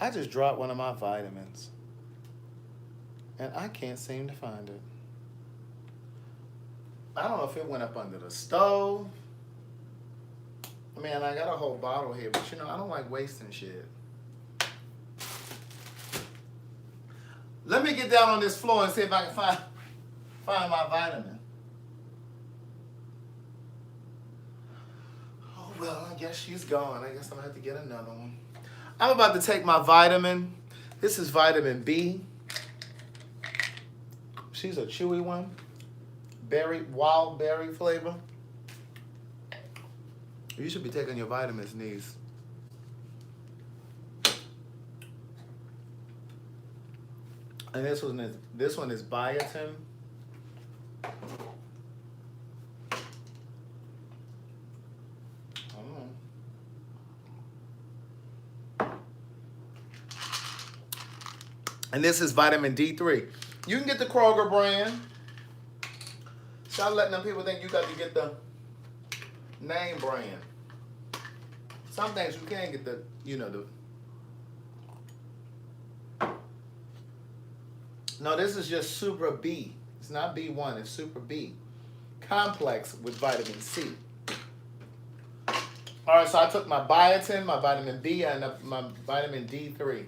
I just dropped one of my vitamins. And I can't seem to find it. I don't know if it went up under the stove. Man, I got a whole bottle here, but you know, I don't like wasting shit. Let me get down on this floor and see if I can find my vitamin. Oh, well, I guess she's gone. I guess I'm going to have to get another one. I'm about to take my vitamin. This is vitamin B. She's a chewy one. Wild berry flavor. You should be taking your vitamins, niece. And this one is biotin. And this is vitamin D3. You can get the Kroger brand. Stop letting them people think you got to get the name brand. Some things you can't get the, No, this is just Super B. It's not B1, it's Super B. Complex with vitamin C. All right, so I took my biotin, my vitamin B, and my vitamin D3.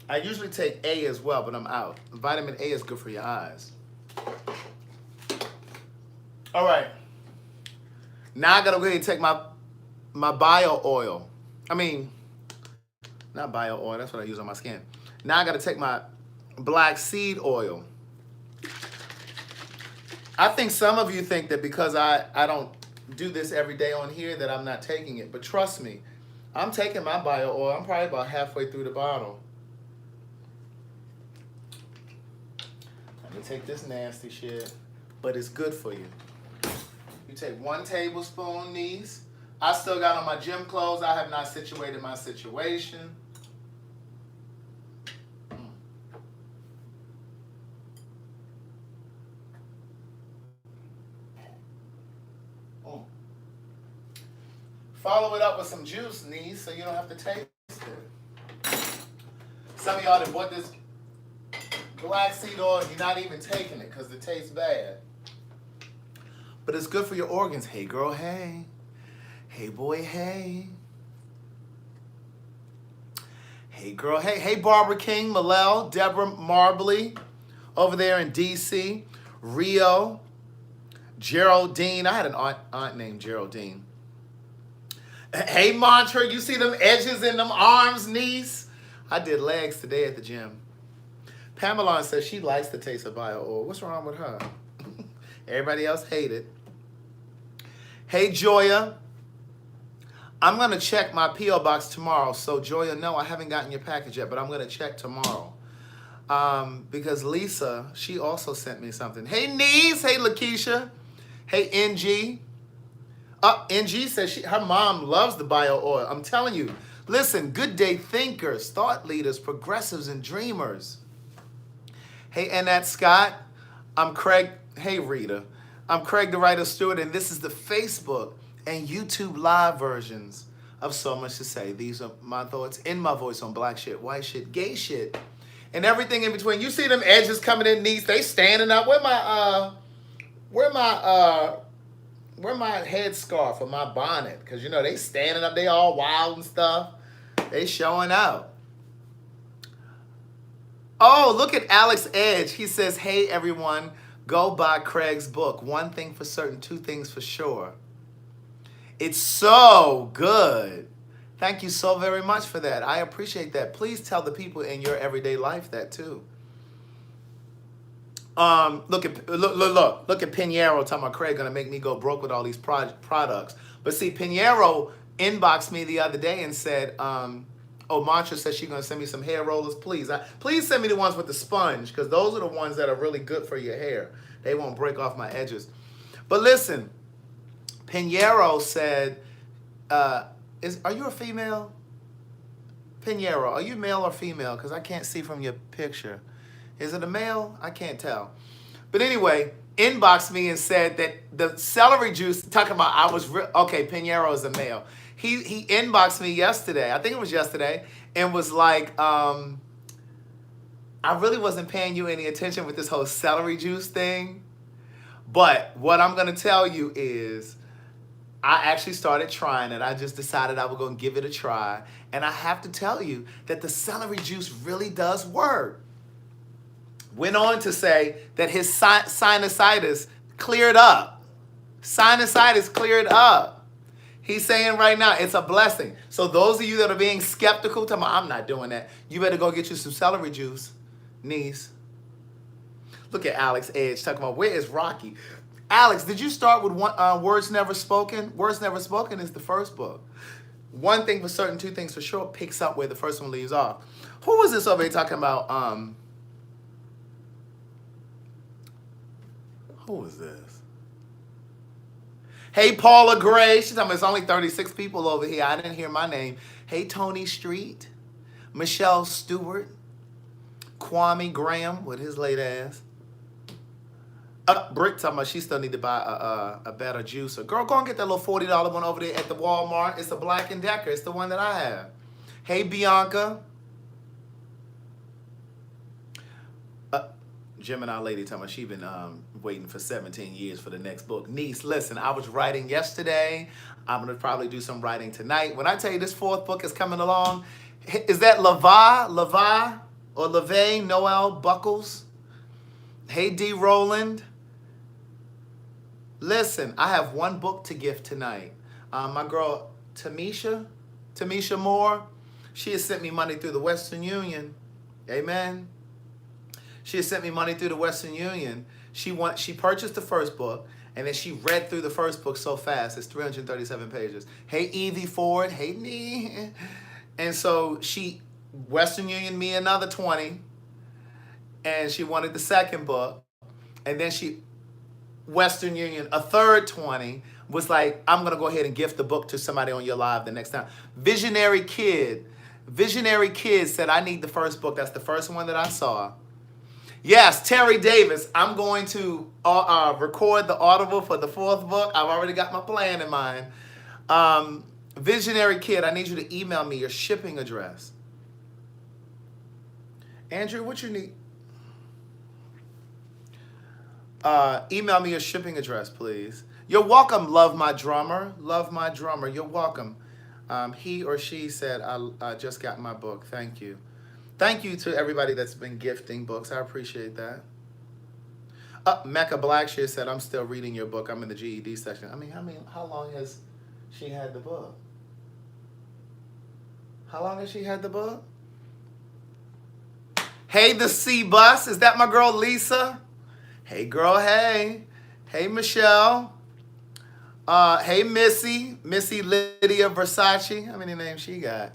I usually take A as well, but I'm out. Vitamin A is good for your eyes. All right. Now I gotta go ahead and take my bio oil. I mean, not bio oil, that's what I use on my skin. Now I gotta take my black seed oil. I think some of you think that because I don't do this every day on here that I'm not taking it. But trust me, I'm taking my bio oil. I'm probably about halfway through the bottle. Let me take this nasty shit. But it's good for you. You take 1 tablespoon, niece. I still got on my gym clothes. I have not situated my situation. Follow it up with some juice, niece, so you don't have to taste it. Some of y'all that bought this black seed oil, you're not even taking it because it tastes bad. But it's good for your organs. Hey, girl, hey. Hey, boy, hey. Hey, girl, hey. Hey, Barbara King, Malel, Deborah Marbley, over there in D.C., Rio, Geraldine. I had an aunt named Geraldine. Hey, Mantra, you see them edges in them arms, niece? I did legs today at the gym. Pamela says she likes the taste of bio oil. What's wrong with her? Everybody else hate it. Hey, Joya. I'm going to check my P.O. box tomorrow. So, Joya, no, I haven't gotten your package yet, but I'm going to check tomorrow. Because Lisa, she also sent me something. Hey, niece. Hey, Lakeisha. Hey, NG. NG says her mom loves the bio oil. I'm telling you. Listen, good day thinkers, thought leaders, progressives, and dreamers. Hey, Annette Scott. I'm Craig. Hey, Rita. I'm Craig TheWriter Stewart, and this is the Facebook and YouTube live versions of So Much to Say. These are my thoughts in my voice on black shit, white shit, gay shit, and everything in between. You see them edges coming in, niece. They standing up. Where my headscarf or my bonnet? Because, you know, they standing up. They all wild and stuff. They showing out. Oh, look at Alex Edge. He says, hey, everyone, go buy Craig's book. One thing for certain, 2 things for sure. It's so good. Thank you so very much for that. I appreciate that. Please tell the people in your everyday life that, too. Look at Pinheiro talking about Craig gonna make me go broke with all these products. But see, Pinheiro inboxed me the other day and said, Mantra says she's gonna send me some hair rollers. Please send me the ones with the sponge, because those are the ones that are really good for your hair. They won't break off my edges. But listen, Pinheiro said, are you a female? Pinheiro, are you male or female? Because I can't see from your picture. Is it a male? I can't tell. But anyway, inboxed me and said that the celery juice, talking about okay, Pinheiro is a male. He inboxed me yesterday, I think it was yesterday, and was like, I really wasn't paying you any attention with this whole celery juice thing. But what I'm going to tell you is I actually started trying it. I just decided I was going to give it a try. And I have to tell you that the celery juice really does work. Went on to say that his sinusitis cleared up. Sinusitis cleared up. He's saying right now it's a blessing. So those of you that are being skeptical, tell me I'm not doing that. You better go get you some celery juice, niece. Look at Alex Edge talking about where is Rocky. Alex, did you start with Words Never Spoken? Words Never Spoken is the first book. One thing for certain, two things for sure, picks up where the first one leaves off. Who was this over here talking about? Who was this? Hey, Paula Gray. She's talking about it's only 36 people over here. I didn't hear my name. Hey, Tony Street. Michelle Stewart. Kwame Graham with his late ass. Brick talking about she still need to buy a better juicer. Girl, go and get that little $40 one over there at the Walmart. It's a Black & Decker. It's the one that I have. Hey, Bianca. Gemini lady talking about she been waiting for 17 years for the next book. Niece, listen, I was writing yesterday. I'm going to probably do some writing tonight. When I tell you this fourth book is coming along, is that Levi, or LeVay Noel Buckles? Hey, D. Rowland. Listen, I have one book to gift tonight. My girl, Tamisha Moore, she has sent me money through the Western Union. Amen. She has sent me money through the Western Union. She purchased the first book, and then she read through the first book so fast. It's 337 pages. Hey, Evie Ford. Hey, Nee. And so she Western Union me another 20, and she wanted the second book. And then she Western Union a third 20, was like, I'm going to go ahead and gift the book to somebody on your live the next time. Visionary Kid said, I need the first book. That's the first one that I saw. Yes, Terry Davis, I'm going to record the Audible for the fourth book. I've already got my plan in mind. Visionary Kid, I need you to email me your shipping address. Andrew, what you need? Email me your shipping address, please. You're welcome, Love My Drummer. Love My Drummer, you're welcome. He or she said, I just got my book. Thank you. Thank you to everybody that's been gifting books. I appreciate that. Mecca Blackshear said, I'm still reading your book. I'm in the GED section. How long has she had the book? How long has she had the book? Hey, the C Bus. Is that my girl, Lisa? Hey, girl, hey. Hey, Michelle. Hey, Missy. Missy Lydia Versace. How many names she got?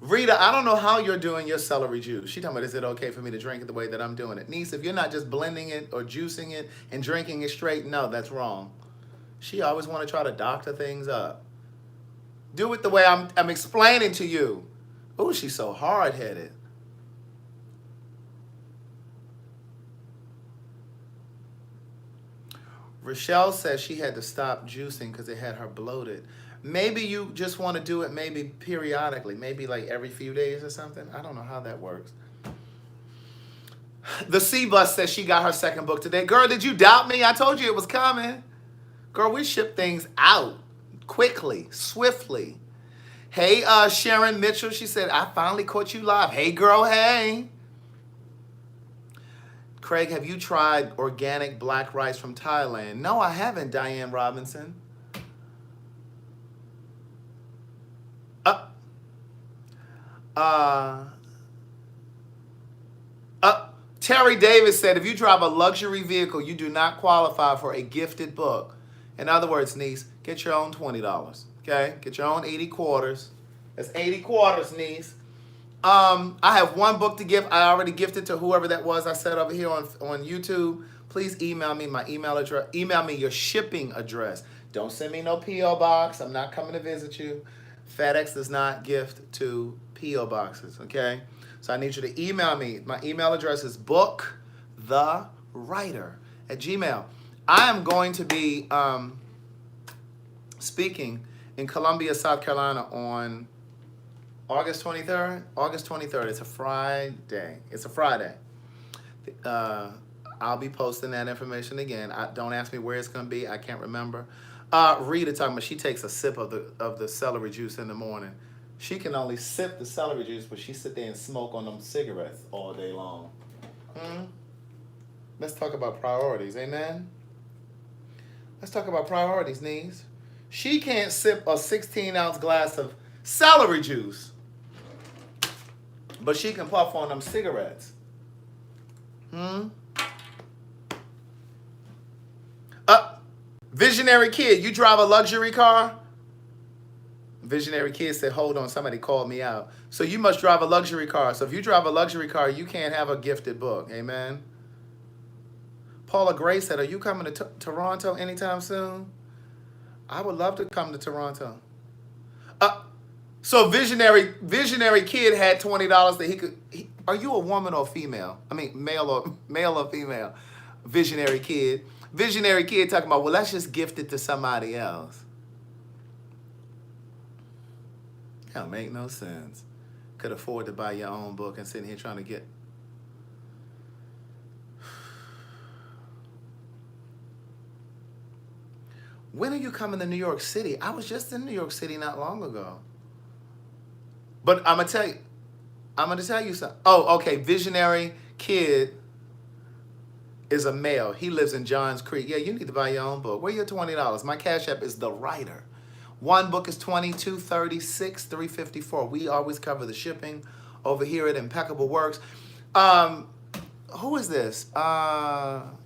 Rita, I don't know how you're doing your celery juice. She talking about, is it okay for me to drink it the way that I'm doing it? Niece, if you're not just blending it or juicing it and drinking it straight, no, that's wrong. She always want to try to doctor things up. Do it the way I'm explaining to you. Oh, she's so hard-headed. Rochelle says she had to stop juicing because it had her bloated. Maybe you just want to do it maybe periodically, maybe like every few days or something. I don't know how that works. The C-Bus says she got her second book today. Girl, did you doubt me? I told you it was coming. Girl, we ship things out quickly, swiftly. Hey, Sharon Mitchell, she said, I finally caught you live. Hey, girl, hey. Craig, have you tried organic black rice from Thailand? No, I haven't, Diane Robinson. Terry Davis said, if you drive a luxury vehicle, you do not qualify for a gifted book. In other words, niece, get your own $20, okay? Get your own 80 quarters. That's 80 quarters, niece. I have one book to give. I already gifted to whoever that was I said over here on YouTube. Please email me my email address. Email me your shipping address. Don't send me no P.O. box. I'm not coming to visit you. FedEx does not gift to P.O. boxes, okay? So I need you to email me. My email address is bookthewriter@gmail.com. I am going to be speaking in Columbia, South Carolina on August 23rd. August 23rd. It's a Friday. It's a Friday. I'll be posting that information again. Don't ask me where it's going to be. I can't remember. Rita talking about she takes a sip of the celery juice in the morning. She can only sip the celery juice, but she sit there and smoke on them cigarettes all day long. Let's talk about priorities. Amen? Let's talk about priorities, niece. She can't sip a 16-ounce glass of celery juice, but she can puff on them cigarettes. Visionary kid, you drive a luxury car? Visionary kid said, hold on, somebody called me out. So you must drive a luxury car. So if you drive a luxury car, you can't have a gifted book. Amen? Paula Gray said, are you coming to Toronto anytime soon? I would love to come to Toronto. So visionary kid had $20 that he could. Are you a woman or female? I mean, male or female? Visionary kid talking about, well, let's just gift it to somebody else. That make no sense. Could afford to buy your own book and sitting here trying to get. When are you coming to New York City? I was just in New York City not long ago. But I'm going to tell you something. Oh, okay. Visionary kid is a male. He lives in Johns Creek. Yeah, you need to buy your own book. Where your $20? My Cash App is TheWriter. One book is $20, $2, $30, $6, $3.54. We always cover the shipping over here at Impeccable Works. Who is this?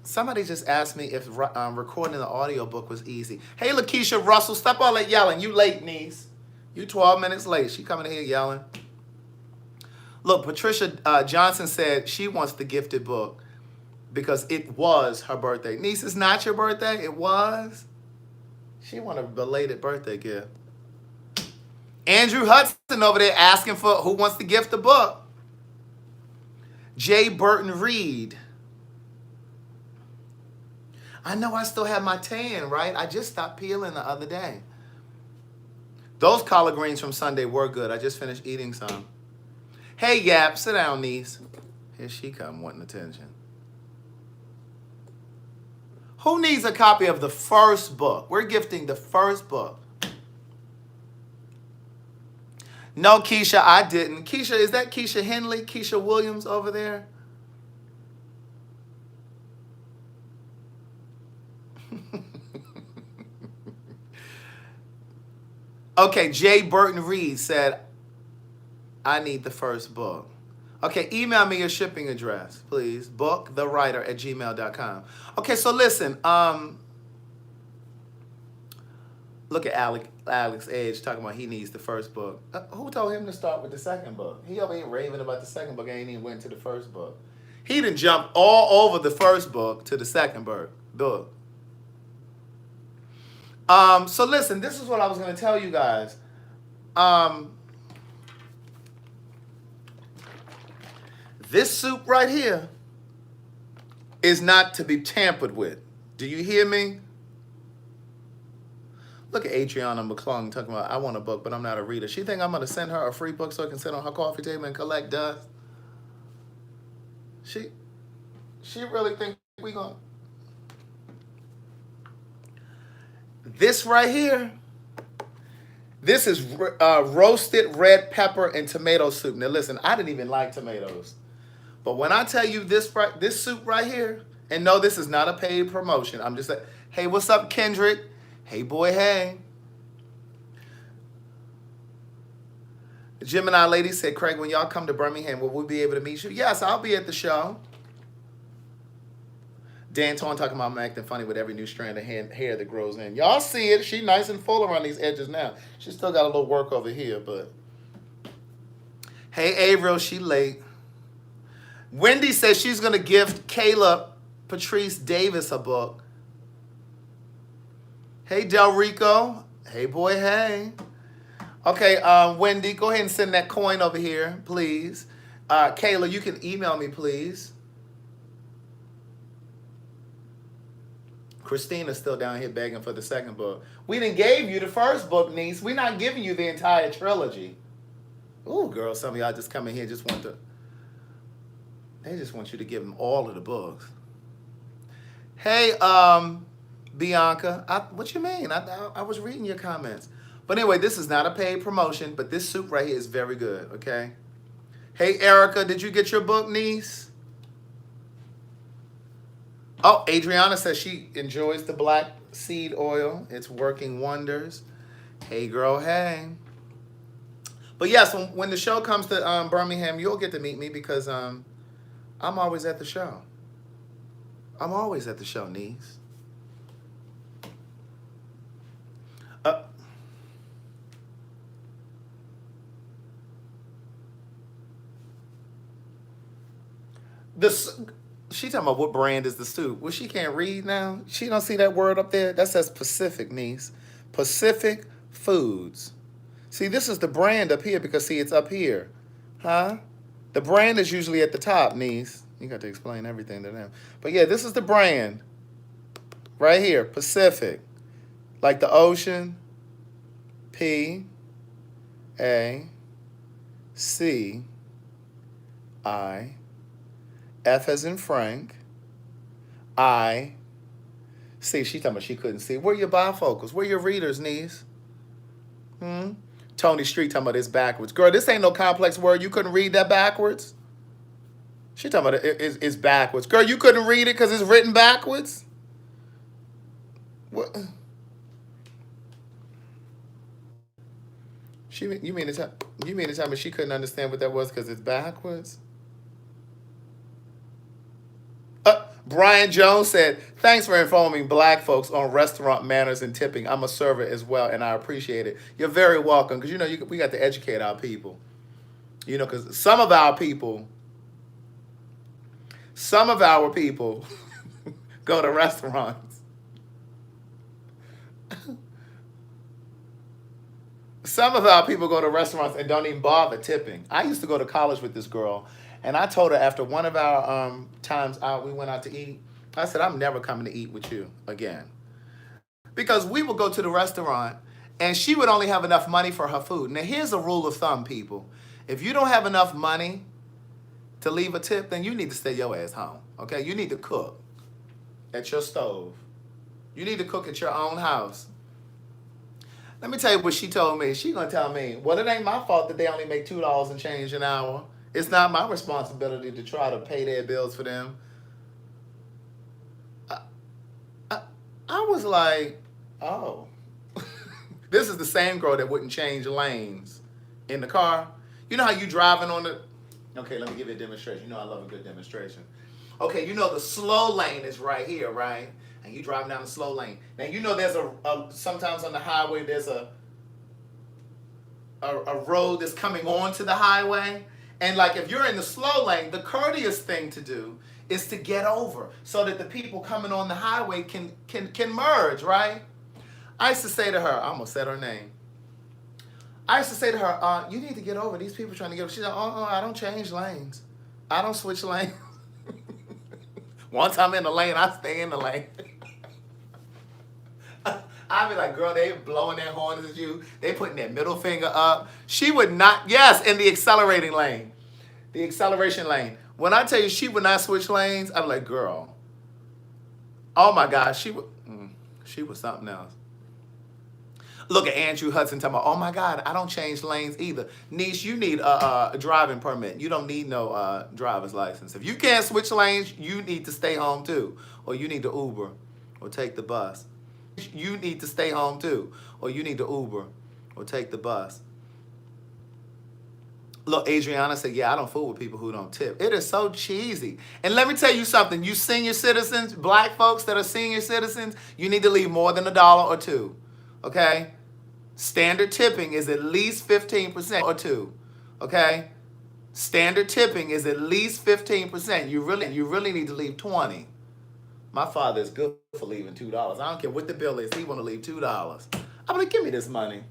Somebody just asked me if recording the audiobook was easy. Hey, Lakeisha Russell, stop all that yelling. You late, niece. You 12 minutes late. She coming in here yelling. Look, Patricia Johnson said she wants the gifted book because it was her birthday. Niece, it's not your birthday. It was. She want a belated birthday gift. Andrew Hudson over there asking for who wants to gift the book. J. Burton Reed. I know I still have my tan, right? I just stopped peeling the other day. Those collard greens from Sunday were good. I just finished eating some. Hey, Yap, sit down, niece. Here she come wanting attention. Who needs a copy of the first book? We're gifting the first book. No, Keisha, I didn't. Keisha, is that Keisha Henley? Keisha Williams over there? Okay, Jay Burton Reed said, I need the first book. Okay, email me your shipping address, please. bookthewriter@gmail.com. Okay, so listen. Look at Alex Edge talking about he needs the first book. Who told him to start with the second book? He over here raving about the second book. Ain't even went to the first book. He done jumped all over the first book to the second book. So listen, this is what I was going to tell you guys. This soup right here is not to be tampered with. Do you hear me? Look at Adriana McClung talking about, I want a book, but I'm not a reader. She think I'm going to send her a free book so I can sit on her coffee table and collect dust? She really think we going to... This right here, this is roasted red pepper and tomato soup. Now listen, I didn't even like tomatoes. But when I tell you this soup right here, and no, this is not a paid promotion. I'm just like, hey, what's up, Kendrick? Hey, boy, hey. The Gemini lady said, Craig, when y'all come to Birmingham, will we be able to meet you? Yes, I'll be at the show. Dan Torn talking about I'm acting funny with every new strand of hair that grows in. Y'all see it. She nice and full around these edges now. She still got a little work over here, but. Hey, Avril, she late. Wendy says she's going to gift Kayla Patrice Davis a book. Hey, Del Rico. Hey, boy, hey. Okay, Wendy, go ahead and send that coin over here, please. Kayla, you can email me, please. Christina's still down here begging for the second book. We done gave you the first book, niece. We're not giving you the entire trilogy. Ooh, girl, some of y'all just come in here just want to... They just want you to give them all of the books. Hey, Bianca. What you mean? I was reading your comments. But anyway, this is not a paid promotion, but this soup right here is very good, okay? Hey, Erica, did you get your book, niece? Oh, Adriana says she enjoys the black seed oil. It's working wonders. Hey, girl, hey. But yes, when the show comes to Birmingham, you'll get to meet me because I'm always at the show. I'm always at the show, niece. She talking about what brand is the soup. Well, she can't read now. She don't see that word up there. That says Pacific, niece. Pacific Foods. See, this is the brand up here because, see, it's up here. Huh? The brand is usually at the top, niece. You got to explain everything to them. But, yeah, this is the brand. Right here, Pacific. Like the ocean. P. A. C. I. F as in Frank. I. See, she talking about she couldn't see. Where your bifocals? Where your readers, niece? Tony Street talking about it's backwards. Girl, this ain't no complex word. You couldn't read that backwards? She talking about it's backwards. Girl, you couldn't read it because it's written backwards? What? You mean to tell me she couldn't understand what that was because it's backwards? Brian Jones said, thanks for informing black folks on restaurant manners and tipping. I'm a server as well, and I appreciate it. You're very welcome, because, we got to educate our people. Because some of our people go to restaurants. Some of our people go to restaurants and don't even bother tipping. I used to go to college with this girl, and I told her after one of our times out, we went out to eat. I said, I'm never coming to eat with you again. Because we would go to the restaurant, and she would only have enough money for her food. Now, here's a rule of thumb, people. If you don't have enough money to leave a tip, then you need to stay your ass home, okay? You need to cook at your stove. You need to cook at your own house. Let me tell you what she told me. She gonna tell me, well, it ain't my fault that they only make $2 and change an hour. It's not my responsibility to try to pay their bills for them. I was like, oh. This is the same girl that wouldn't change lanes in the car. You know how you driving on the... Okay, let me give you a demonstration. I love a good demonstration. Okay, the slow lane is right here, right? And you driving down the slow lane. Now, there's sometimes on the highway, there's a road that's coming onto the highway. And like if you're in the slow lane, the courteous thing to do is to get over so that the people coming on the highway can merge, right? I used to say to her, I almost said her name. I used to say to her, you need to get over. These people trying to get over. She's like, I don't change lanes. I don't switch lanes. Once I'm in the lane, I stay in the lane. I'd be like, girl, they blowing their horns at you. They putting their middle finger up. She would not, yes, in the accelerating lane. The acceleration lane. When I tell you she would not switch lanes, I'm like, girl. Oh my gosh, she was something else. Look at Andrew Hudson talking about, oh my God, I don't change lanes either. Niece, you need a driving permit. You don't need no driver's license. If you can't switch lanes, you need to stay home too. Or you need to Uber or take the bus. You need to stay home too. Or you need to Uber or take the bus. Look, Adriana said, yeah, I don't fool with people who don't tip. It is so cheesy. And let me tell you something. You senior citizens, black folks that are senior citizens, you need to leave more than $1 or $2. Okay? Standard tipping is at least 15% or $2. Okay? Standard tipping is at least 15%. You really need to leave 20. My father is good for leaving $2. I don't care what the bill is. He want to leave $2. I'm like, give me this money.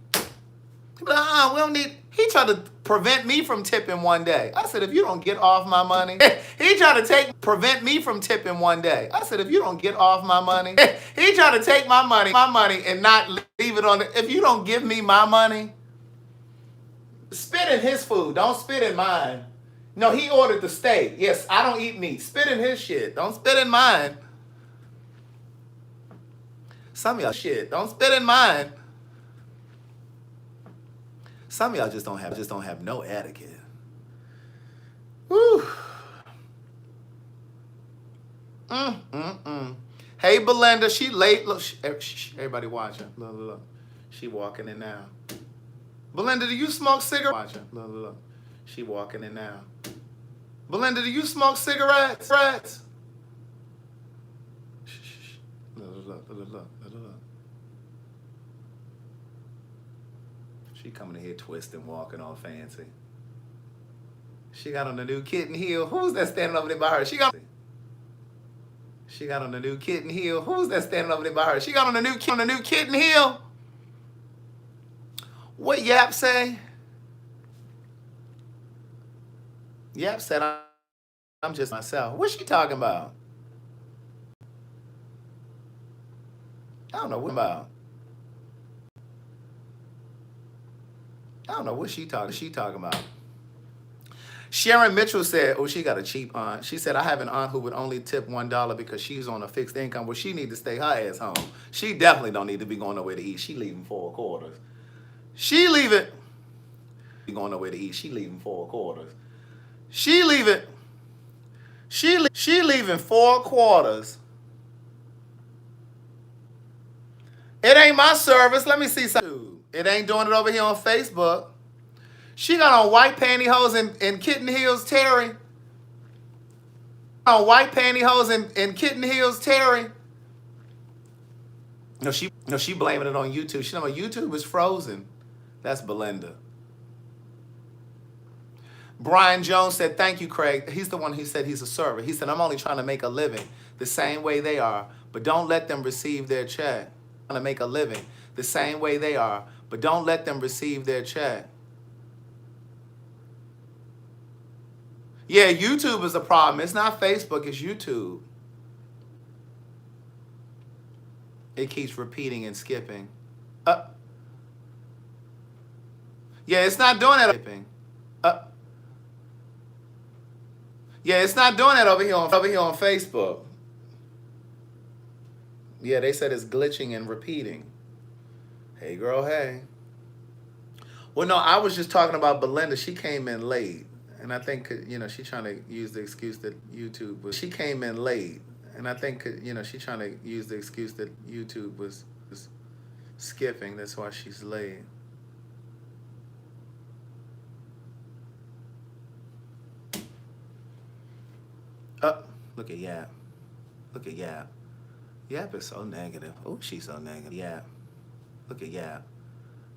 He be like, we don't need. He tried to prevent me from tipping one day. I said, if you don't get off my money. He tried to prevent me from tipping one day. I said, if you don't get off my money. He tried to take my money and not leave it on the, if you don't give me my money, spit in his food. Don't spit in mine. No, he ordered the steak. Yes, I don't eat meat. Spit in his shit. Don't spit in mine. Some of y'all shit. Don't spit in mine. Some of y'all just don't have no etiquette. Woo. Hey, Belinda, she late. Look, everybody watching. Look. She walking in now. Belinda, do you smoke cigarettes? Watching. Look. She walking in now. Belinda, do you smoke cigarettes? Look. She coming in here twisting, walking all fancy. She got on the new kitten heel. Who's that standing over there by her? She got on the new kitten heel. Who's that standing over there by her? She got on the new kitten heel. What Yap say? Yap said, I'm just myself. What's she talking about? I don't know what about. I don't know what she talking about. Sharon Mitchell said, oh, she got a cheap aunt. She said, I have an aunt who would only tip $1 because she's on a fixed income. Well, she need to stay her ass home. She definitely don't need to be going nowhere to eat. She leaving 4 quarters. She leaving. Be going nowhere to eat. She leaving 4 quarters. She leaving 4 quarters. It ain't my service. Let me see something. It ain't doing it over here on Facebook. She got on white pantyhose and kitten heels, Terry. On white pantyhose and kitten heels, Terry. No, she blaming it on YouTube. She know YouTube is frozen. That's Belinda. Brian Jones said, thank you, Craig. He's the one who said he's a server. He said, I'm only trying to make a living the same way they are, but don't let them receive their check. I'm trying to make a living the same way they are, but don't let them receive their check. Yeah, YouTube is a problem. It's not Facebook, it's YouTube. It keeps repeating and skipping. Yeah, it's not doing that. Yeah, it's not doing that over here on Facebook. Yeah, they said it's glitching and repeating. Hey, girl, hey. Well, no, I was just talking about Belinda. She came in late. And I think, she's trying to use the excuse that YouTube was. She came in late. And I think, she's trying to use the excuse that YouTube was skipping. That's why she's late. Look at Yap. Look at Yap. Yap is so negative. Oh, she's so negative. Yap. Look at Yap.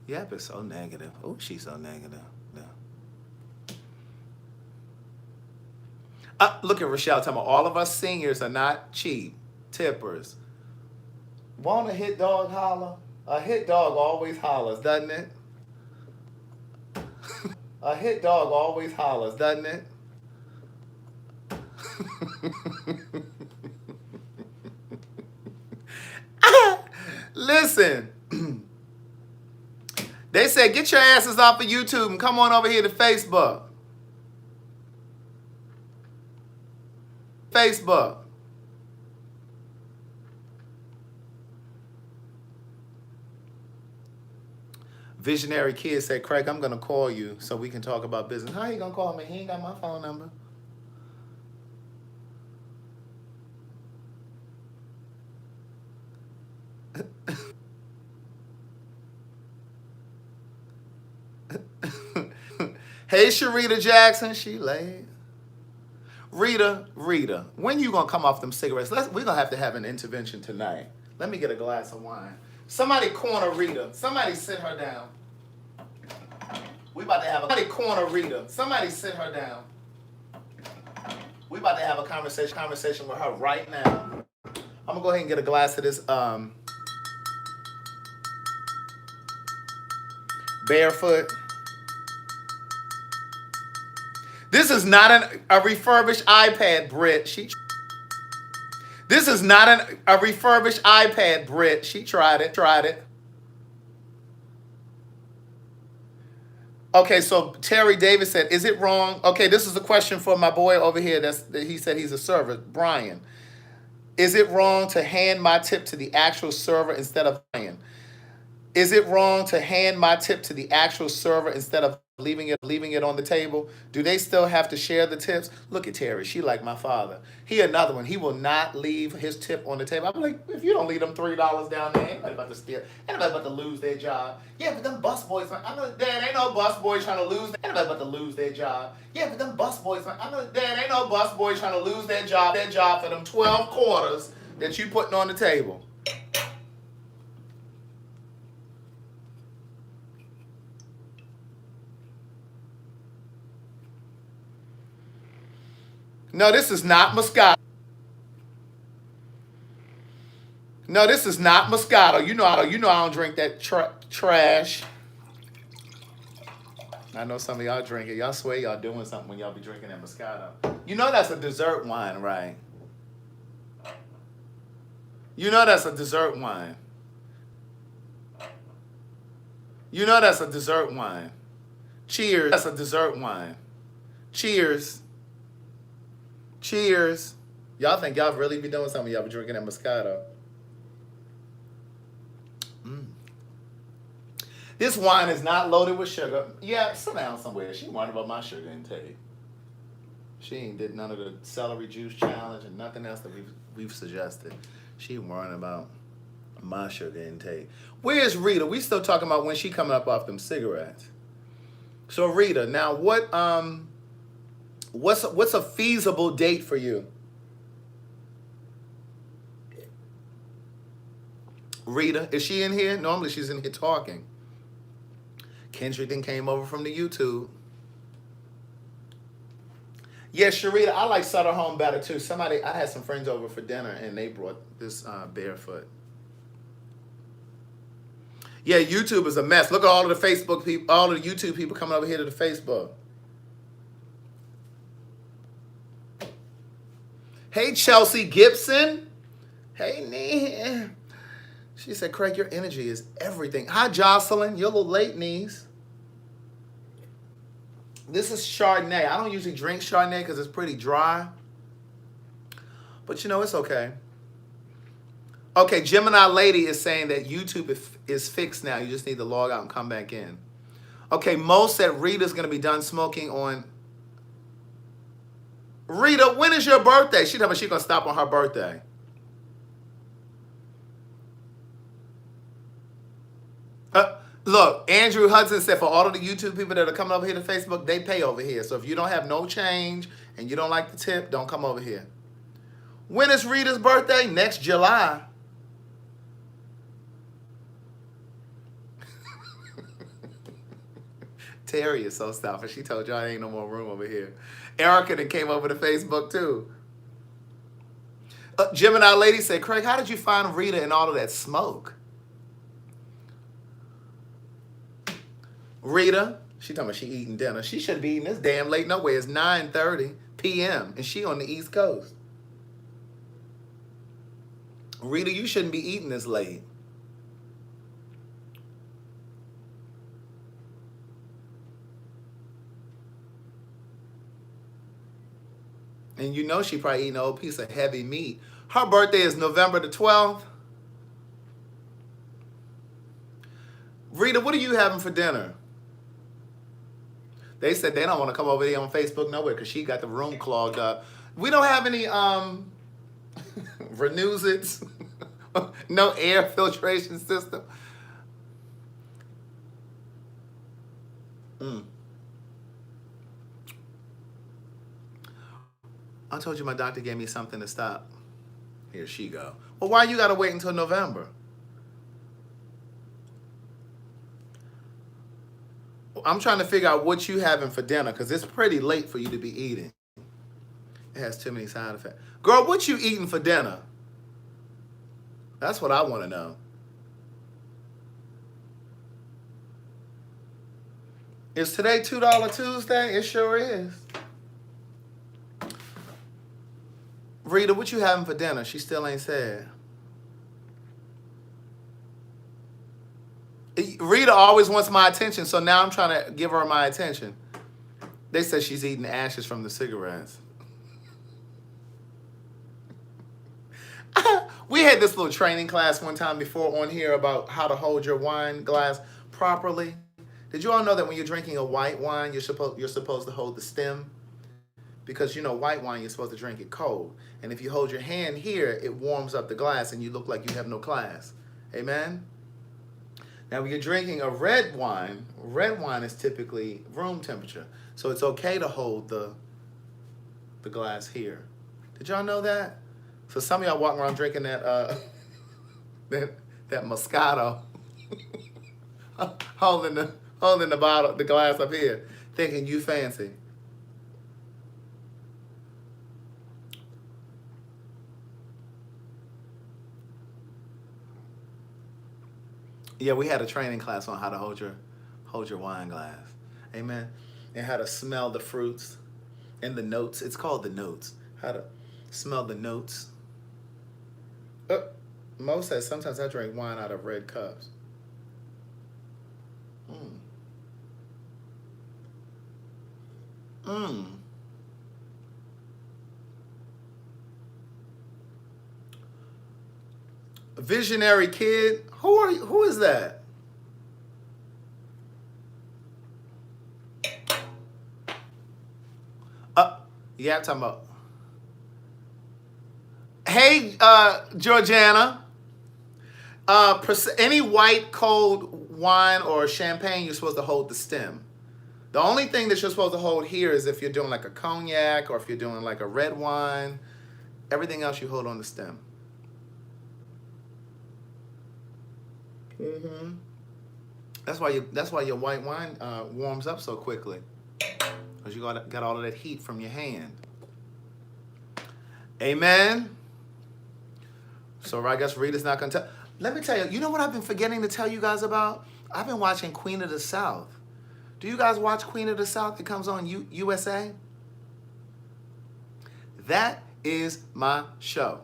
Yap is so negative. Oh, she's so negative. Yeah. Look at Rochelle talking about all of us seniors are not cheap tippers. Want a hit dog holler? A hit dog always hollers, doesn't it? A hit dog always hollers, doesn't it? Listen, they said get your asses off of YouTube and come on over here to Facebook. Visionary Kid said, Craig, I'm going to call you so we can talk about business. How you going to call me? He ain't got my phone number. Hey, Sharita Jackson, she late. Rita, when you gonna come off them cigarettes? We're gonna have to have an intervention tonight. Let me get a glass of wine. Somebody corner Rita. Somebody sit her down. We about to have a corner Rita. Somebody sit her down. We about to have a conversation with her right now. I'm gonna go ahead and get a glass of this barefoot. This is not a refurbished iPad, Brit. This is not a refurbished iPad, Brit. She tried it. Okay, so Terry Davis said, is it wrong? Okay, this is a question for my boy over here. He said he's a server, Brian. Is it wrong to hand my tip to the actual server instead of Brian? Is it wrong to hand my tip to the actual server instead of leaving it on the table? Do they still have to share the tips? Look at Terry. She like my father. He another one. He will not leave his tip on the table. I'm like, if you don't leave them $3 down there, ain't nobody about to steal. Ain't nobody about to lose their job. Yeah, but them bus boys, I'm like, Dad, ain't no bus boy trying to lose. Ain't nobody about to lose their job. Yeah, but them bus boys, I'm like, Dad, ain't no bus boy trying to lose their job for them 12 quarters that you putting on the table. No, this is not Moscato. No, this is not Moscato. You know I don't drink that trash. I know some of y'all drink it. Y'all swear y'all doing something when y'all be drinking that Moscato. You know that's a dessert wine, right? You know that's a dessert wine. You know that's a dessert wine. Cheers. That's a dessert wine. Cheers. Cheers. Y'all think y'all really be doing something? Y'all be drinking that Moscato. This wine is not loaded with sugar. Yeah, sit down somewhere. She worried about my sugar intake. She ain't did none of the celery juice challenge and nothing else that we've suggested. She worrying about my sugar intake. Where's Rita? We still talking about when she coming up off them cigarettes. So Rita, now what's a feasible date for you? Rita, is she in here? Normally she's in here talking. Kendrick then came over from the YouTube. Yeah, Sharita, I like Sutter Home better too. I had some friends over for dinner and they brought this barefoot. Yeah, YouTube is a mess. Look at all of the Facebook people, all of the YouTube people coming over here to the Facebook. Hey, Chelsea Gibson. Hey, Nee. She said, Craig, your energy is everything. Hi, Jocelyn. You're a little late, niece. This is Chardonnay. I don't usually drink Chardonnay because it's pretty dry. But, it's okay. Okay, Gemini Lady is saying that YouTube is fixed now. You just need to log out and come back in. Okay, Mo said Rita's going to be done smoking on... Rita, when is your birthday? She told me she's going to stop on her birthday. Look, Andrew Hudson said for all of the YouTube people that are coming over here to Facebook, they pay over here. So if you don't have no change and you don't like the tip, don't come over here. When is Rita's birthday? Next July. Terry is so selfish. She told y'all ain't no more room over here. Erica that came over to Facebook too. Gemini Lady said, Craig, how did you find Rita and all of that smoke? Rita, she talking about she eating dinner. She should be eating this damn late nowhere. It's 9:30 p.m. and she on the East Coast. Rita, you shouldn't be eating this late. And she probably eating a whole piece of heavy meat. Her birthday is November the 12th. Rita, what are you having for dinner? They said they don't want to come over here on Facebook nowhere because she got the room clogged up. We don't have any Renewsits, no air filtration system. I told you my doctor gave me something to stop. Here she go. Well, why you got to wait until November? I'm trying to figure out what you having for dinner because it's pretty late for you to be eating. It has too many side effects. Girl, what you eating for dinner? That's what I want to know. Is today $2 Tuesday? It sure is. Rita, what you having for dinner? She still ain't said. Rita always wants my attention, so now I'm trying to give her my attention. They said she's eating ashes from the cigarettes. We had this little training class one time before on here about how to hold your wine glass properly. Did you all know that when you're drinking a white wine, you're supposed to hold the stem? Because you know, white wine, you're supposed to drink it cold. And if you hold your hand here, it warms up the glass and you look like you have no class. Amen? Now, when you're drinking a red wine is typically room temperature. So it's okay to hold the glass here. Did y'all know that? So some of y'all walking around drinking that Moscato, holding the bottle, the glass up here, thinking you fancy. Yeah, we had a training class on how to hold your wine glass. Amen. And how to smell the fruits and the notes. It's called the notes. How to smell the notes. Mo says sometimes I drink wine out of red cups. Visionary kid. Who are you? Who is that? Yeah, I'm talking about. Hey, Georgiana. Any white cold wine or champagne, you're supposed to hold the stem. The only thing that you're supposed to hold here is if you're doing like a cognac or if you're doing like a red wine. Everything else you hold on the stem. That's why your white wine warms up so quickly, because you got all of that heat from your hand. Amen. So I guess Rita's not gonna tell. Let me tell you. You know what I've been forgetting to tell you guys about? I've been watching Queen of the South. Do you guys watch Queen of the South? It comes on USA. That is my show.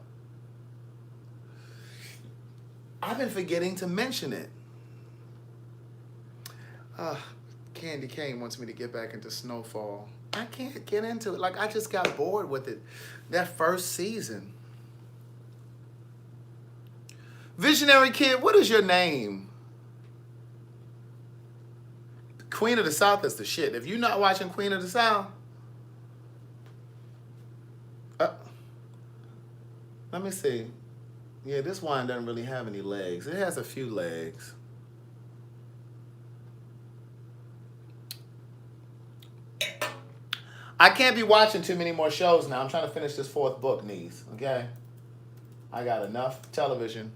I've been forgetting to mention it. Candy Cane wants me to get back into Snowfall. I can't get into it. Like, I just got bored with it. That first season. Visionary kid, what is your name? Queen of the South is the shit. If you're not watching Queen of the South, let me see. Yeah, this wine doesn't really have any legs. It has a few legs. I can't be watching too many more shows now. I'm trying to finish this 4th book, niece. Okay? I got enough television.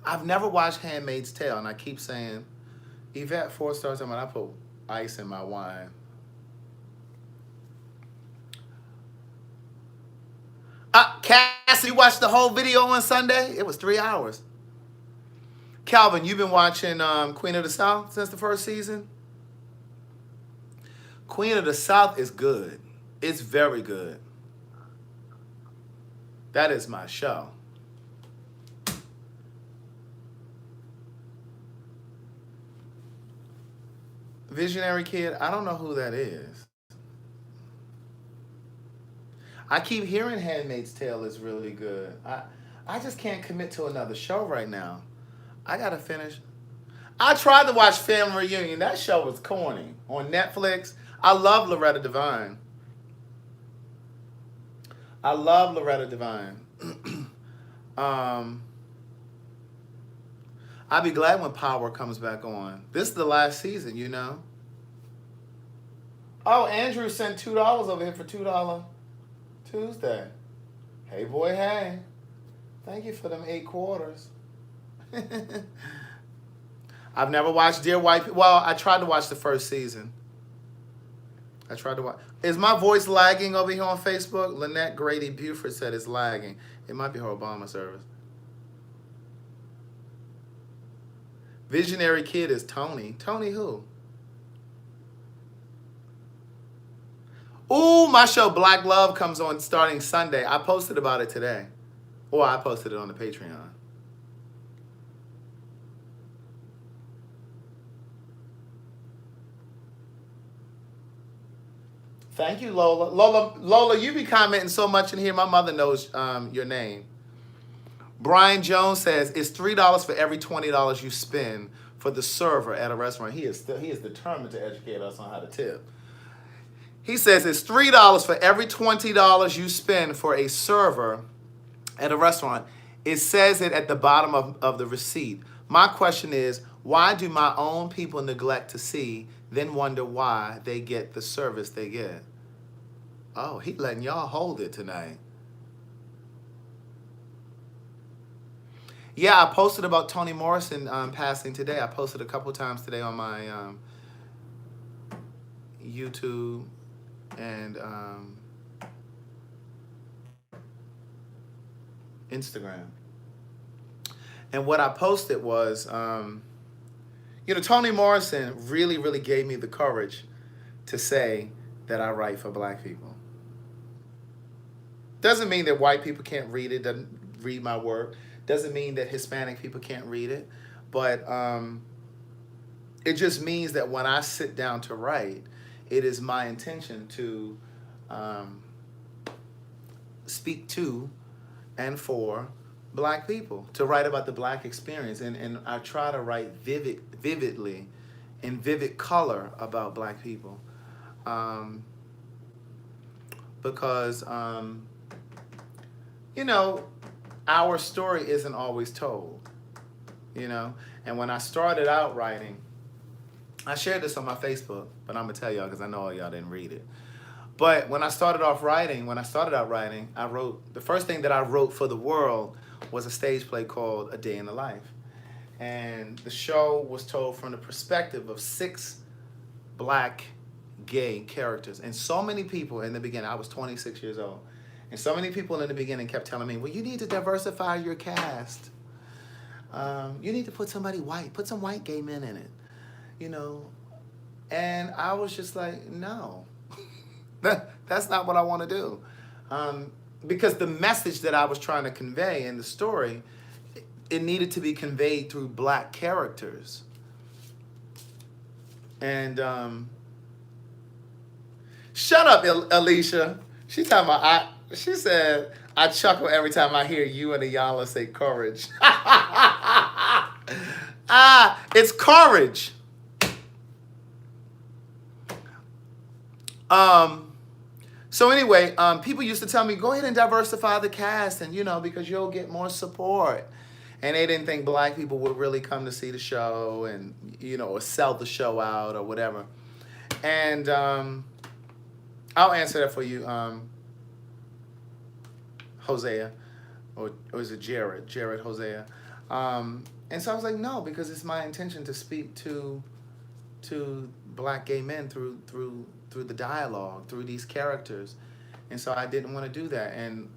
I've never watched Handmaid's Tale, and I keep saying, Yvette, 4 stars. I put ice in my wine. Cass, you watched the whole video on Sunday? It was 3 hours. Calvin, you've been watching Queen of the South since the first season? Queen of the South is good. It's very good. That is my show. Visionary kid, I don't know who that is. I keep hearing Handmaid's Tale is really good. I just can't commit to another show right now. I gotta finish. I tried to watch Family Reunion. That show was corny on Netflix. I love Loretta Devine. I'll be glad when Power comes back on. This is the last season, you know. Oh, Andrew sent $2 over here for $2 Tuesday. Hey, boy, hey. Thank you for them 8 quarters. I've never watched Dear White People. Well, I tried to watch the first season. I tried to watch. Is my voice lagging over here on Facebook? Lynette Grady Buford said it's lagging. It might be her Obama service. Visionary kid is Tony. Tony who? Ooh, my show Black Love comes on starting Sunday. I posted about it today. Or I posted it on the Patreon. Thank you, Lola. Lola, you be commenting so much in here. My mother knows your name. Brian Jones says it's $3 for every $20 you spend for the server at a restaurant. He is determined to educate us on how to tip. He says it's $3 for every $20 you spend for a server at a restaurant. It says it at the bottom of the receipt. My question is, why do my own people neglect to see, then wonder why they get the service they get? Oh, he letting y'all hold it tonight. Yeah, I posted about Toni Morrison passing today. I posted a couple times today on my YouTube and Instagram. And what I posted was, Toni Morrison really, really gave me the courage to say that I write for black people. Doesn't mean that white people can't read it, doesn't read my work. Doesn't mean that Hispanic people can't read it. But it just means that when I sit down to write, it is my intention to speak to and for black people, to write about the black experience. And I try to write vividly, in vivid color about black people. Because, our story isn't always told, And when I started out writing, I shared this on my Facebook, but I'm going to tell y'all because I know all y'all didn't read it. But when I started out writing, I wrote, the first thing that I wrote for the world was a stage play called A Day in the Life. And the show was told from the perspective of 6 black gay characters. And so many people in the beginning, I was 26 years old, and so many people in the beginning kept telling me, well, you need to diversify your cast. You need to put somebody white, put some white gay men in it, And I was just like, no, that's not what I want to do. Because the message that I was trying to convey in the story, it needed to be conveyed through black characters. And shut up, Alicia. She said, I chuckle every time I hear you and Ayala say courage. It's courage. So anyway, people used to tell me, go ahead and diversify the cast, and because you'll get more support. And they didn't think black people would really come to see the show and, or sell the show out or whatever. And I'll answer that for you, Hosea, or is it Jared? Jared Hosea. And so I was like, no, because it's my intention to speak to black gay men through the dialogue, through these characters. And so I didn't want to do that. And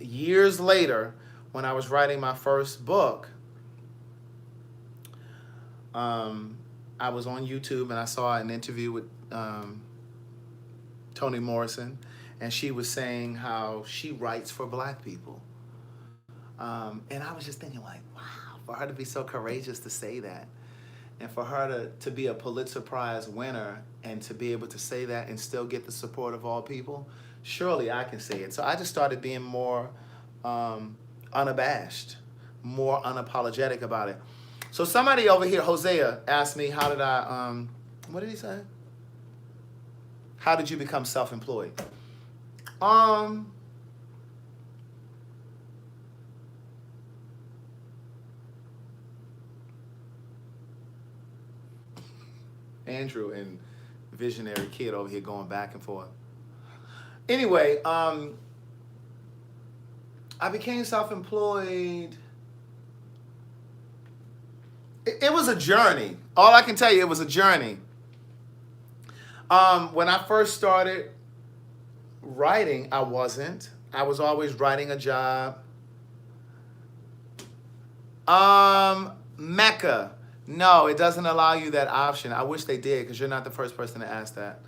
years later, when I was writing my first book, I was on YouTube and I saw an interview with Toni Morrison, and she was saying how she writes for black people. And I was just thinking, like, wow, for her to be so courageous to say that, and for her to be a Pulitzer Prize winner and to be able to say that and still get the support of all people, surely I can say it. So I just started being more unabashed, more unapologetic about it. So somebody over here, Hosea, asked me, how did I, what did he say? How did you become self-employed? Andrew and visionary kid over here going back and forth. Anyway, I became self-employed. It was a journey. All I can tell you, it was a journey. When I first started writing, I wasn't. I was always writing a job. Mecca. No, it doesn't allow you that option. I wish they did, because you're not the first person to ask that.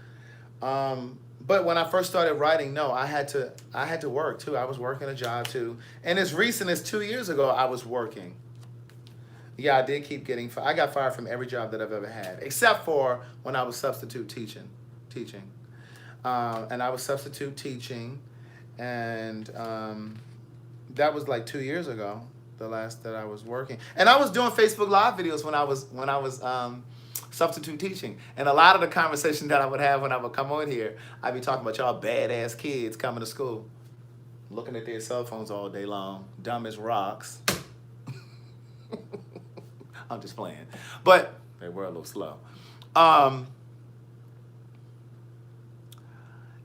But when I first started writing, no, I had to work too. I was working a job too. And as recent as 2 years ago, I was working. Yeah, I did keep getting fired. I got fired from every job that I've ever had, except for when I was substitute teaching. And I was substitute teaching, and that was like 2 years ago, the last that I was working. And I was doing Facebook Live videos when I was substitute teaching. And a lot of the conversation that I would have when I would come on here, I'd be talking about y'all badass kids coming to school, looking at their cell phones all day long, dumb as rocks. I'm just playing, but they were a little slow.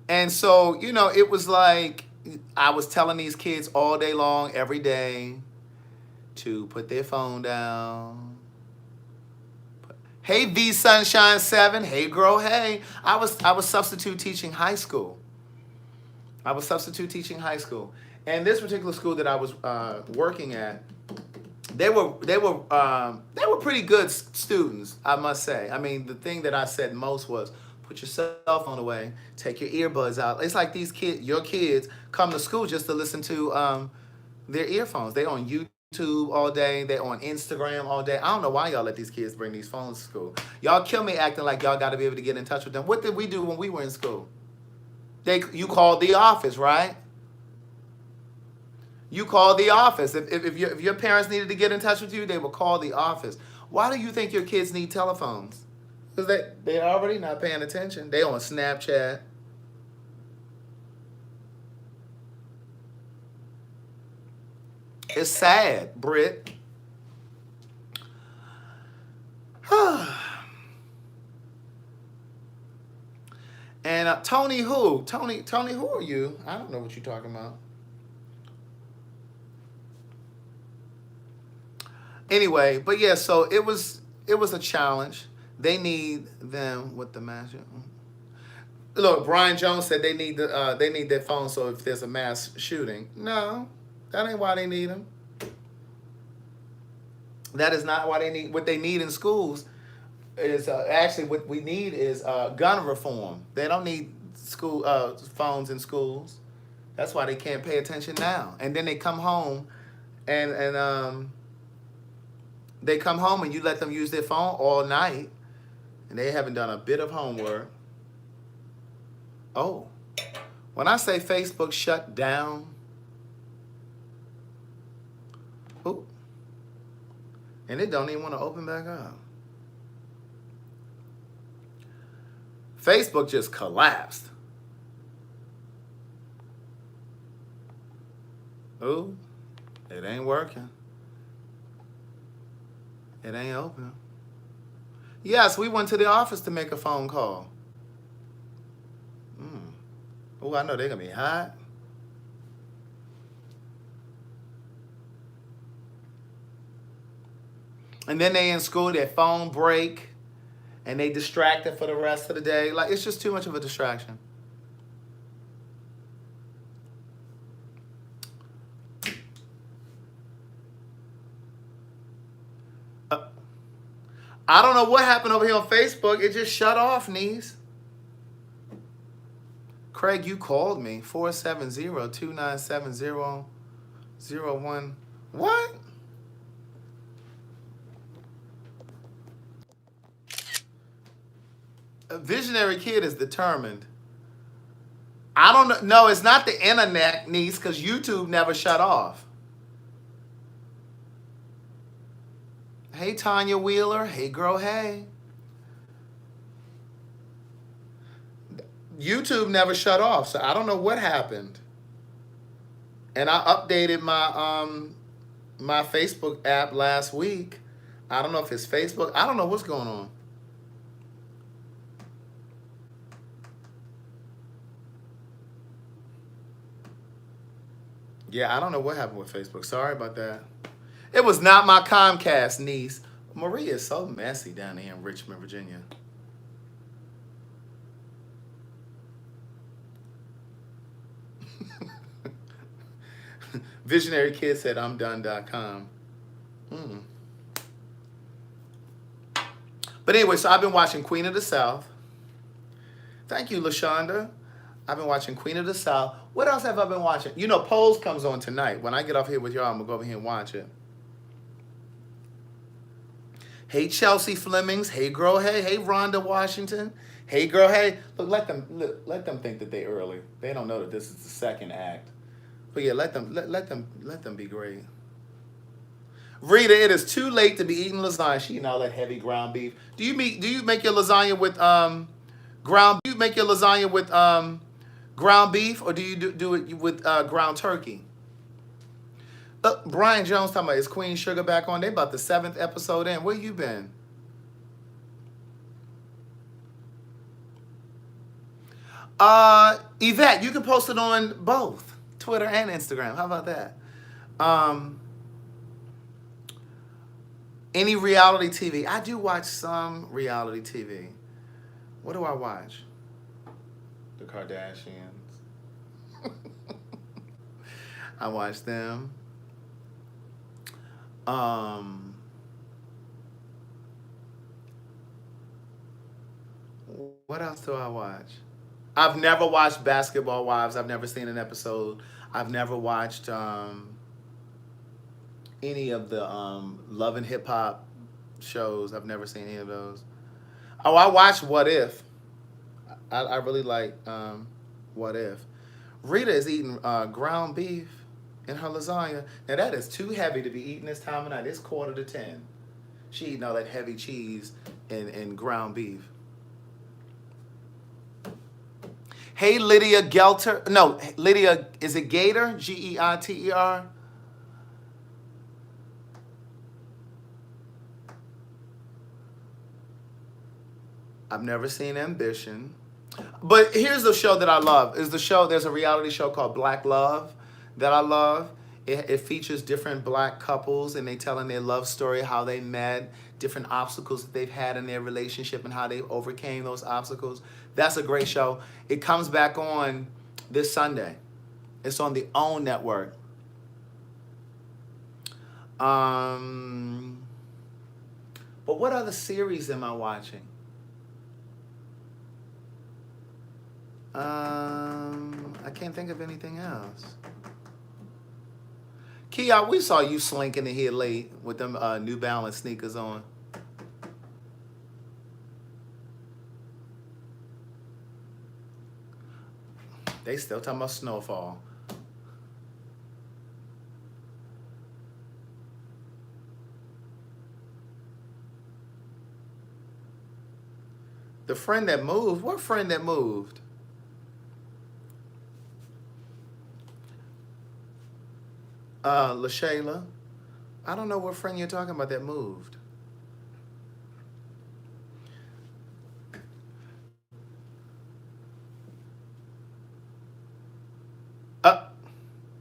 And so, you know, it was like I was telling these kids all day long, every day, to put their phone down. Hey, V Sunshine 7. Hey, girl. Hey, I was substitute teaching high school. And this particular school that I was working at, they were pretty good students, I must say. I mean, the thing that I said most was, put your cell phone away, take your earbuds out. It's like these kids, your kids, come to school just to listen to their earphones. They on YouTube all day. They on Instagram all day. I don't know why y'all let these kids bring these phones to school. Y'all kill me acting like y'all got to be able to get in touch with them. What did we do when we were in school? You called the office, right? You called the office. If your parents needed to get in touch with you, they would call the office. Why do you think your kids need telephones? Because they're already not paying attention. They on Snapchat. It's sad, Britt. And Tony who? Tony, who are you? I don't know what you're talking about. Anyway, but yeah, so it was a challenge. They need them with the master. Look, Brian Jones said they need their phone so if there's a mass shooting. No, that ain't why they need them. That is not why they need. What they need in schools is actually what we need is gun reform. They don't need school phones in schools. That's why they can't pay attention now. And then they come home, and they come home and you let them use their phone all night, and they haven't done a bit of homework. Oh, when I say Facebook shut down, ooh, and it don't even want to open back up. Facebook just collapsed. Ooh, it ain't working. It ain't open. Yes, we went to the office to make a phone call. Oh, I know they're going to be hot. And then they in school, their phone break, and they distracted for the rest of the day. Like, it's just too much of a distraction. I don't know what happened over here on Facebook. It just shut off, niece. Craig, you called me. 470-297-001. What? A visionary kid is determined. I don't know. No, it's not the internet, niece, because YouTube never shut off. Hey, Tanya Wheeler. Hey, girl, hey. YouTube never shut off, so I don't know what happened. And I updated my my Facebook app last week. I don't know if it's Facebook. I don't know what's going on. Yeah, I don't know what happened with Facebook. Sorry about that. It was not my Comcast, niece. Maria is so messy down here in Richmond, Virginia. Visionary Kid said, I'm done.com. But anyway, so I've been watching Queen of the South. Thank you, LaShonda. I've been watching Queen of the South. What else have I been watching? You know, Pose comes on tonight. When I get off here with y'all, I'm gonna go over here and watch it. Hey Chelsea Flemings. Hey girl. Hey. Hey Rhonda Washington. Hey girl. Hey. Look, let them think that they early. They don't know that this is the second act. But yeah, let them be great. Rita, it is too late to be eating lasagna. She eating all that heavy ground beef. Do you make your lasagna with ground? Do you make your lasagna with ground beef, or do you do it with ground turkey? Brian Jones talking about, is Queen Sugar back on? They about the 7th episode in. Where you been? Yvette, you can post it on both Twitter and Instagram. How about that? Any reality TV? I do watch some reality TV. What do I watch? The Kardashians. I watch them. What else do I watch? I've never watched Basketball Wives. I've never seen an episode. I've never watched any of the Love and Hip Hop shows. I've never seen any of those. Oh, I watched What If. I really like What If. Rita is eating ground beef in her lasagna. Now that is too heavy to be eating this time of night. It's 9:45. She eating all that heavy cheese and ground beef. Hey, Lydia Gelter. No, Lydia, is it Gator? Geiter? I've never seen Ambition. But here's the show that I love. There's a reality show called Black Love that I love. It features different black couples, and they telling their love story, how they met, different obstacles that they've had in their relationship and how they overcame those obstacles. That's a great show. It comes back on this Sunday. It's on the OWN network. But what other series am I watching? I can't think of anything else. Kia, we saw you slinking in here late with them New Balance sneakers on. They still talking about snowfall. The friend that moved? What friend that moved? LaShayla. I don't know what friend you're talking about that moved.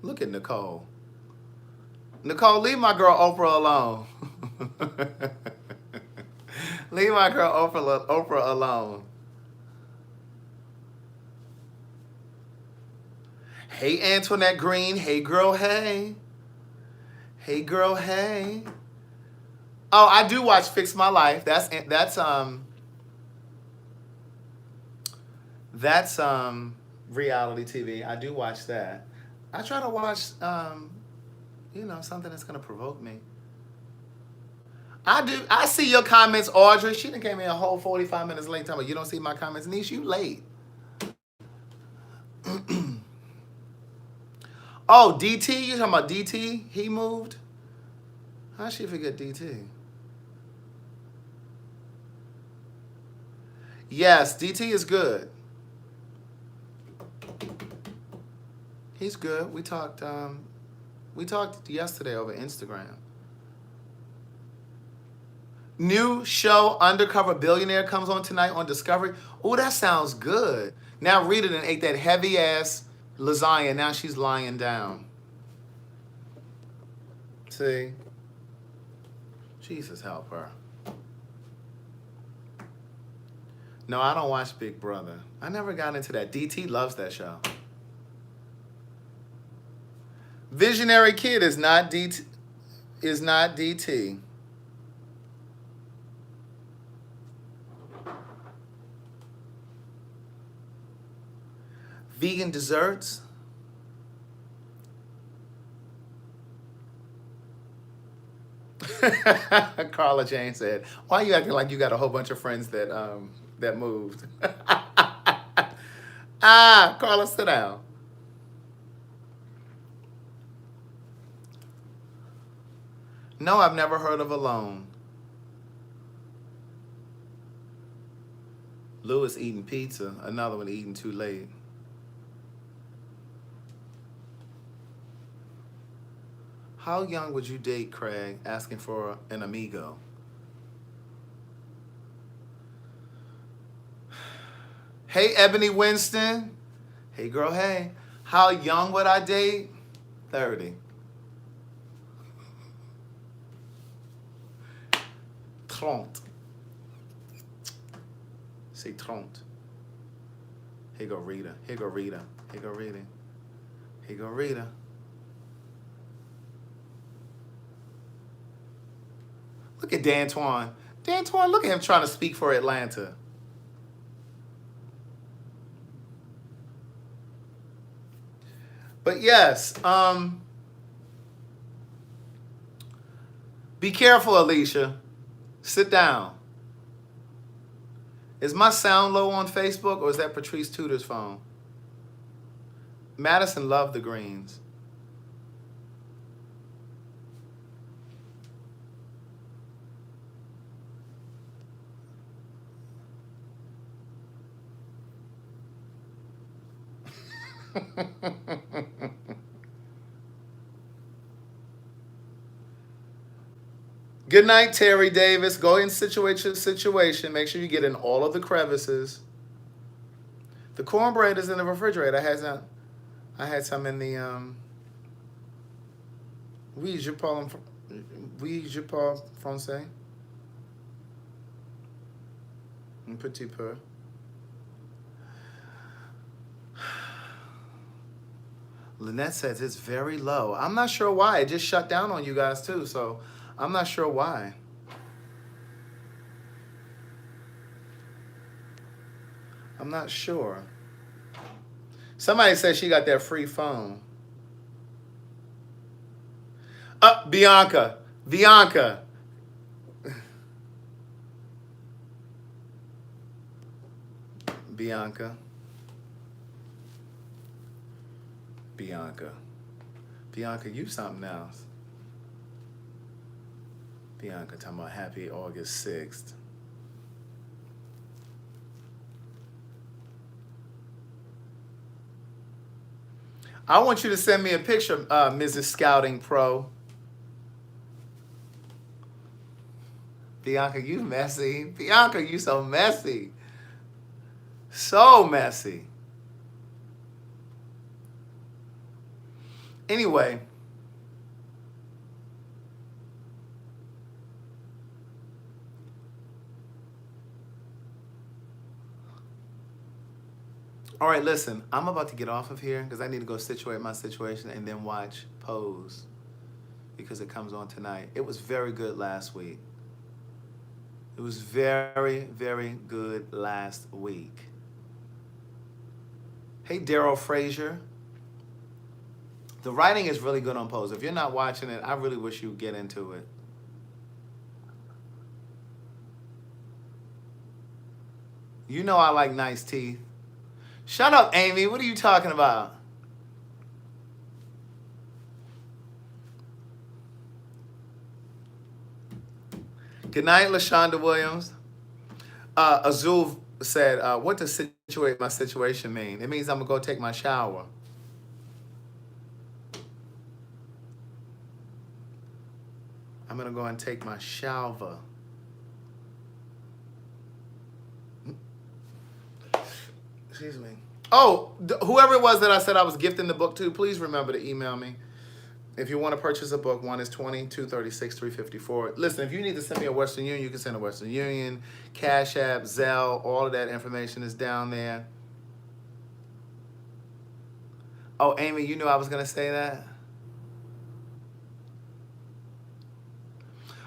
Look at Nicole. Nicole, leave my girl Oprah alone. Leave my girl Oprah alone. Hey, Antoinette Green. Hey, girl, hey. Hey, girl, hey. Oh, I do watch Fix My Life. That's reality TV. I do watch that. I try to watch, something that's going to provoke me. I see your comments, Audrey. She done came in a whole 45 minutes late. Talking about you don't see my comments. Niece, you late. Oh, DT? You talking about DT? He moved? How'd she forget DT? Yes, DT is good. He's good. We talked yesterday over Instagram. New show, Undercover Billionaire, comes on tonight on Discovery. Oh, that sounds good. Now Rita done ate that heavy ass lasagna. Now she's lying down. See? Jesus help her. No, I don't watch Big Brother. I never got into that. DT loves that show. Visionary Kid is not DT. Vegan desserts. Carla Jane said, "Why are you acting like you got a whole bunch of friends that moved?" Carla, sit down. No, I've never heard of Alone. Lewis eating pizza. Another one eating too late. How young would you date Craig? Asking for an amigo. Hey, Ebony Winston. Hey, girl, hey. How young would I date? 30. Trente. Say trente. Here go Rita. Here go Rita. Here go Rita. Here go Rita. Look at D'Antoine. D'Antoine, look at him trying to speak for Atlanta. But yes, be careful, Alicia. Sit down. Is my sound low on Facebook, or is that Patrice Tudor's phone? Madison loved the greens. Good night, Terry Davis. Go and situate your situation. Make sure you get in all of the crevices. The cornbread is in the refrigerator. I had some in the Oui, je parle français. Un petit peu. Lynette says it's very low. I'm not sure why. It just shut down on you guys too, so I'm not sure why. I'm not sure. Somebody said she got that free phone. Bianca. Bianca. Bianca. Bianca. Bianca, you something else. Bianca talking about happy August 6th. I want you to send me a picture, Mrs. Scouting Pro. Bianca, you messy. Bianca, you so messy. So messy. Anyway. All right, listen, I'm about to get off of here because I need to go situate my situation and then watch Pose because it comes on tonight. It was very good last week. It was very, very good last week. Hey, Daryl Frazier. The writing is really good on Pose. If you're not watching it, I really wish you'd get into it. You know I like nice teeth. Shut up, Amy. What are you talking about? Good night, LaShonda Williams. Azul said, what does situate my situation mean? It means I'm going to go take my shower. I'm going to go and take my shower. Excuse me. Oh, whoever it was that I said I was gifting the book to, please remember to email me. If you want to purchase a book, one is $20, $236, $354. Listen, if you need to send me a Western Union, you can send a Western Union, Cash App, Zelle, all of that information is down there. Oh, Amy, you knew I was going to say that?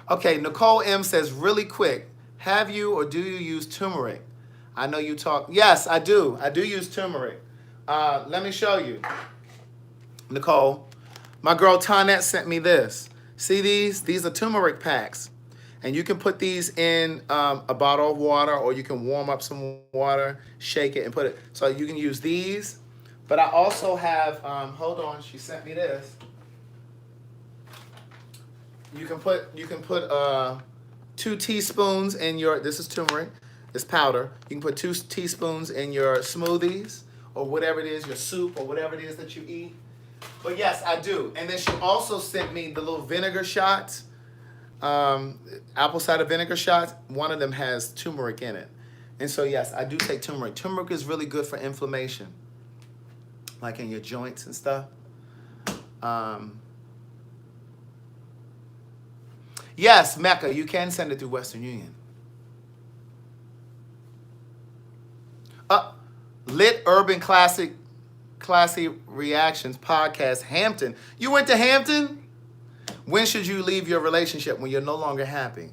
Okay, Nicole M says, really quick, have you or do you use turmeric? I know you talk. Yes, I do. I do use turmeric. Let me show you. Nicole, my girl Tonette sent me this. See these? These are turmeric packs. And you can put these in a bottle of water, or you can warm up some water, shake it, and put it. So you can use these. But I also have, hold on, she sent me this. You can put 2 teaspoons in your, this is turmeric, it's powder. You can put 2 teaspoons in your smoothies or whatever it is, your soup or whatever it is that you eat. But yes, I do. And then she also sent me the little vinegar shots, apple cider vinegar shots. One of them has turmeric in it. And so yes, I do take turmeric. Turmeric is really good for inflammation, like in your joints and stuff. Yes, Mecca, you can send it through Western Union. Lit Urban Classy Reactions Podcast, Hampton. You went to Hampton? When should you leave your relationship? When you're no longer happy.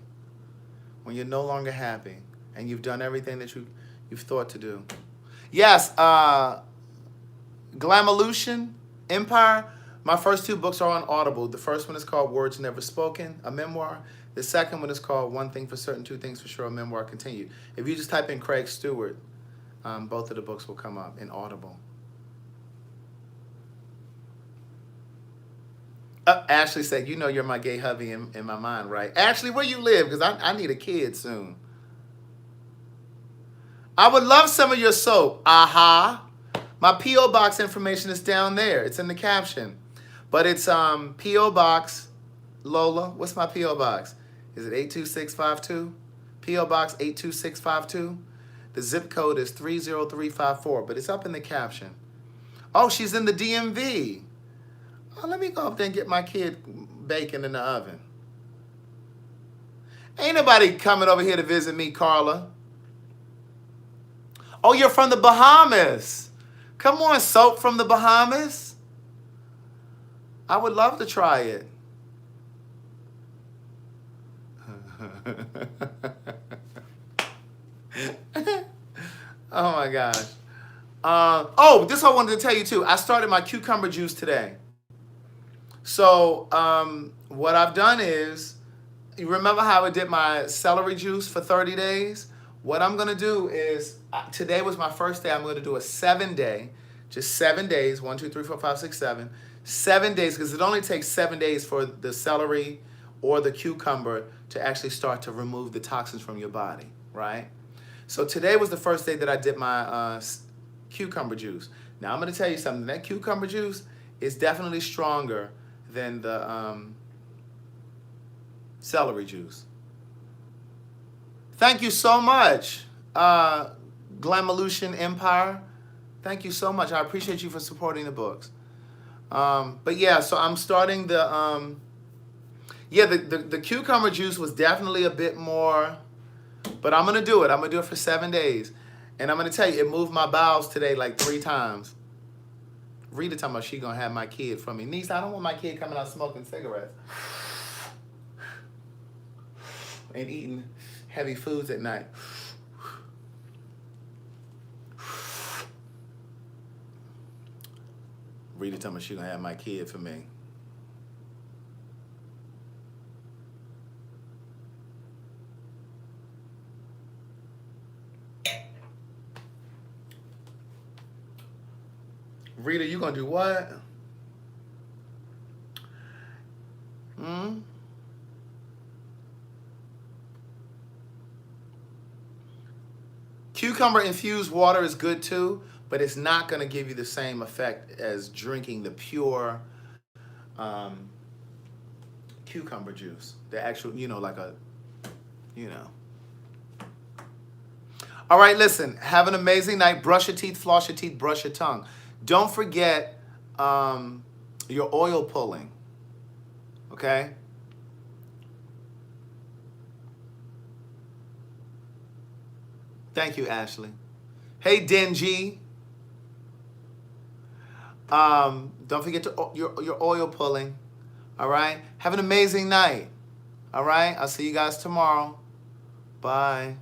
When you're no longer happy and you've done everything that you've thought to do. Yes, Glameolution Empire. My first 2 books are on Audible. The first one is called Words Never Spoken, a memoir. The second one is called One Thing for Certain, Two Things for Sure, a memoir continued. If you just type in Craig Stewart, both of the books will come up in Audible. Ashley said, you know you're my gay hubby in my mind, right? Ashley, where you live? Because I need a kid soon. I would love some of your soap. Aha. My P.O. Box information is down there. It's in the caption. But it's P.O. Box, Lola. What's my P.O. Box? Is it 82652? P.O. Box 82652. The zip code is 30354, but it's up in the caption. Oh, she's in the DMV. Oh, let me go up there and get my kid bacon in the oven. Ain't nobody coming over here to visit me, Carla. Oh, you're from the Bahamas. Come on, soap from the Bahamas. I would love to try it. Oh my gosh. This I wanted to tell you too. I started my cucumber juice today. So what I've done is, you remember how I did my celery juice for 30 days? What I'm going to do is, today was my first day. I'm going to do a 7-day, just 7 days, 1, 2, 3, 4, 5, 6, 7. 7 days, because it only takes 7 days for the celery or the cucumber to actually start to remove the toxins from your body, right? So today was the first day that I did my cucumber juice. Now I'm going to tell you something. That cucumber juice is definitely stronger than the celery juice. Thank you so much, Glameolution Empire. Thank you so much. I appreciate you for supporting the books. But yeah, so I'm starting the the cucumber juice was definitely a bit more, but I'm gonna do it. I'm gonna do it for 7 days, and I'm gonna tell you, it moved my bowels today like 3 times. Rita talking about she gonna have my kid from me. Niece, I don't want my kid coming out smoking cigarettes and eating heavy foods at night. Rita talking about she gonna have my kid for me. Rita, you gonna do what? Cucumber infused water is good too, but it's not gonna give you the same effect as drinking the pure cucumber juice. The actual, like a, All right, listen, have an amazing night. Brush your teeth, floss your teeth, brush your tongue. Don't forget your oil pulling, okay? Thank you, Ashley. Hey, Denji. Don't forget your oil pulling, all right? Have an amazing night, all right? I'll see you guys tomorrow. Bye.